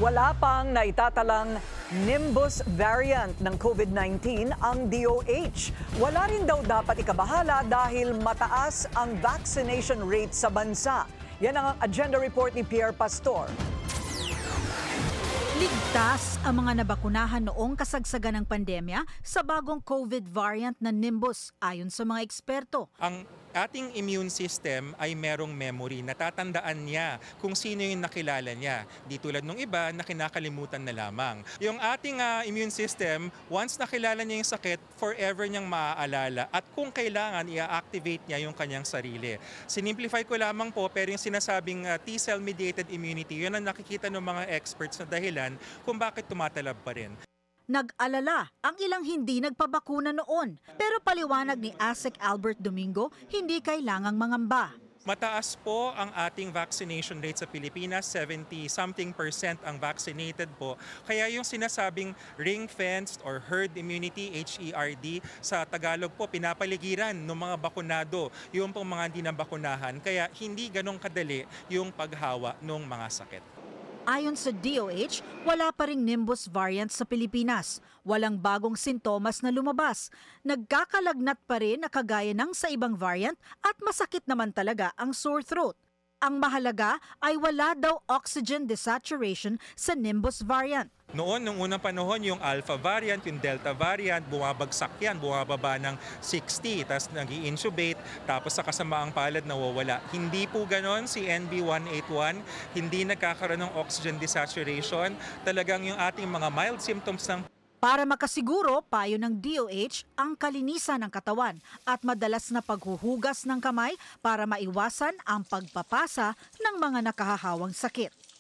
Wala pang naitatalang Nimbus variant ng COVID-19 ang DOH. Wala rin daw dapat ikabahala dahil mataas ang vaccination rate sa bansa. Yan ang agenda report ni Pierre Pastor. Ligtas ang mga nabakunahan noong kasagsagan ng pandemya sa bagong COVID variant na Nimbus ayon sa mga eksperto. Ang ating immune system ay merong memory. Natatandaan niya kung sino yung nakilala niya. Di tulad ng iba na kinakalimutan na lamang. Yung ating immune system, once nakilala niya yung sakit, forever niyang maaalala. At kung kailangan, i-activate niya yung kanyang sarili. Sinimplify ko lamang po, pero yung sinasabing T-cell mediated immunity, yun ang nakikita ng mga experts na dahilan kung bakit tumatalab pa rin. Nag-alala ang ilang hindi nagpabakuna noon. Pero paliwanag ni ASEC Albert Domingo, hindi kailangang mangamba. Mataas po ang ating vaccination rate sa Pilipinas, 70-something% ang vaccinated po. Kaya yung sinasabing ring-fenced or herd immunity, HERD, sa Tagalog po, pinapaligiran ng mga bakunado, yung pong mga hindi nabakunahan. Kaya hindi ganong kadali yung paghawa ng mga sakit. Ayon sa DOH, wala pa ring Nimbus variant sa Pilipinas. Walang bagong sintomas na lumabas. Nagkakalagnat pa rin na kagaya ng sa ibang variant at masakit naman talaga ang sore throat. Ang mahalaga ay wala daw oxygen desaturation sa Nimbus variant. Noon, nung unang panahon, yung Alpha variant, yung Delta variant, bumabagsak yan, bumababa ng 60, tapos nag-i-intubate, tapos sa kasamaang palad nawawala. Hindi po ganon si NB181, hindi nagkakaroon ng oxygen desaturation. Talagang yung ating mga mild symptoms ng Para makasiguro, payo ng DOH ang kalinisan ng katawan at madalas na paghuhugas ng kamay para maiwasan ang pagpapasa ng mga nakahahawang sakit.